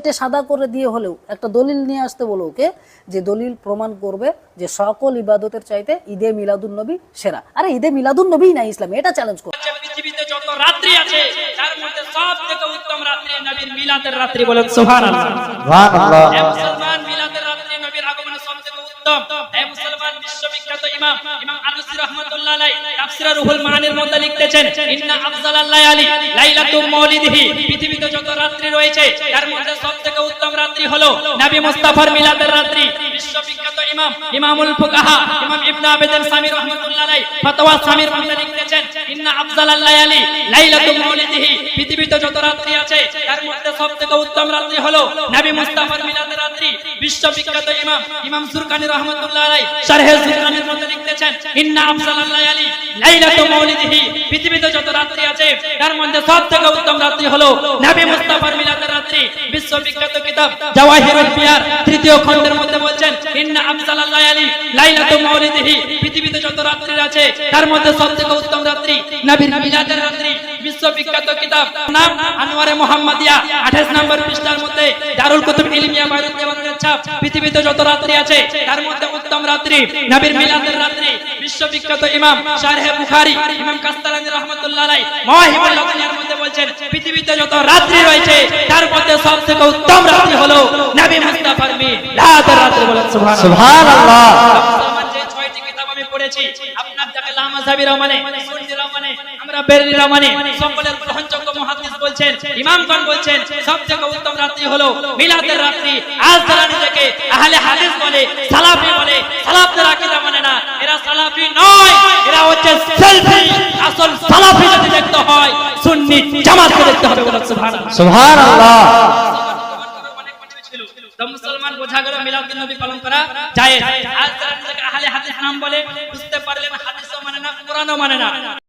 সাদা করে দিয়ে হলেও একটা দলিল নিয়ে আসতে বলো ওকে, যে দলিল প্রমাণ করবে যে সকল ইবাদতের চাইতে ঈদে মিলাদুন নবী সেরা। আরে ঈদে মিলাদুন নবী না ইসলামে, এটা চ্যালেঞ্জ করো। পৃথিবীতে যত রাত্রি আছে তার মধ্যে সবথেকে উত্তম রাত্রি নবীর মিলাদের রাত্রি, বলেন সুবহানাল্লাহ। সুবহানাল্লাহ। হে মুসলমান, মিলাদের রাত্রি নবীর আগমনে সবথেকে উত্তম। হে মুসলমান, বিশ্ববিখ্যাত ইমাম আলুসি রাহমাতুল্লাহ আলাইহি তাফসীর রুহুল মানির মধ্যে লিখতেছেন, ইন্না আফজালাল লায়ালি লাইলাতুল মাউলিদিহি, পৃথিবীতে যত রাত্রি রয়েছে তার মধ্যে সবথেকে উত্তম রাত্রি হলো নবী মুস্তাফার মিলাদের রাত্রি। বিশ্ববিখ্যাত ইমামুল ফুকাহা ইমাম ইবনে আবিদিন সামি রাহমাতুল্লাহ আলাইহি ফতোয়া সামির মধ্যে লিখতেছেন, ইন্না আফজালাল লায়ালি লাইলাতুল মাউলিদিহি, পৃথিবীতে যত রাত্রি আছে তার মধ্যে সবথেকে উত্তম রাত্রি হলো নবী মুস্তাফার মিলাদের রাত্রি। বিশ্ববিখ্যাত ইমাম সুরকানি রাহমাতুল্লাহ আলাইহি শারহে সুরকানির মধ্যে লিখতেছেন, ইন্না আফজালাল লায়ালি লাইলাতুল মাউলিদিহি, পৃথিবীতে যত রাত্রি আছে তার মধ্যে সবথেকে উত্তম রাত্রি হলো নবী মুস্তাফার মিলাদের রাত্রি। বিশ্ববিখ্যাত কিতাব জাওয়াহিরুল বিয়ার তৃতীয় খণ্ডের মধ্যে বলছেন, ইন্না আফজালাল লায়ালি লাইলাতুল মাউলিদিহি, পৃথিবীতে যত রাত্রি আছে তার মধ্যে সবথেকে উত্তম রাত্রি নবীর মিলাদের রাত্রি। বিশ্ববিখ্যাত কিতাব নাম আনোয়ারে মুহাম্মাদিয়া 28 নম্বর পৃষ্ঠার মধ্যে দারুল কুতুব ইলমিয়া বাইরুত দেওয়ানের ছাপ, পৃথিবীতে যত রাত্রি আছে তার মধ্যে উত্তম রাত্রি নবীর মিলাদের রাত্রি। বিশ্ববিখ্যাত ইমাম শারহে বুখারী ইমাম কাস্তালানী রাহমাতুল্লাহ আলাইহি মাওয়াহিবুল লাদুনিয়ার মধ্যে বলছেন, পৃথিবীতে যত রাত্রি রয়েছে তার মধ্যে সবথেকে উত্তম রাত্রি হলো নবী মুস্তাফার মিলাদের রাত্রি, বলেন সুবহানাল্লাহ। যে 6টি কিতাব আমি পড়েছি, আপনার যাকে লামাযাবিরা মানে, সুন্নিরা মানে, আমরা বেরেলিরা মানে, সকলের গ্রহণযোগ্য মুহাদ্দিস বলছেন, ইমামগণ বলছেন সবথেকে উত্তম রাত্রি হলো মিলাদের রাত্রি। আজ যারা নিজেকে আহলে হাদিস বলে, সালাফি বলে, সালাফদের আকীদা মানে না, এরা সালাফি নয়, এরা হচ্ছে সেলফি। আসল সালাফি যদি দেখতে হয় সুন্নি জামাতকে দেখতে হবে, বলেন সুবহানাল্লাহ। তো মুসলমান বোঝা গেল মিলাদুন নবী পালন করা জায়েজ। আজ যারা নিজেকে আহলে হাদিস নাম বলে, বুঝতে পারলেন হাদিসও মানে না, কোরআনও মানে না।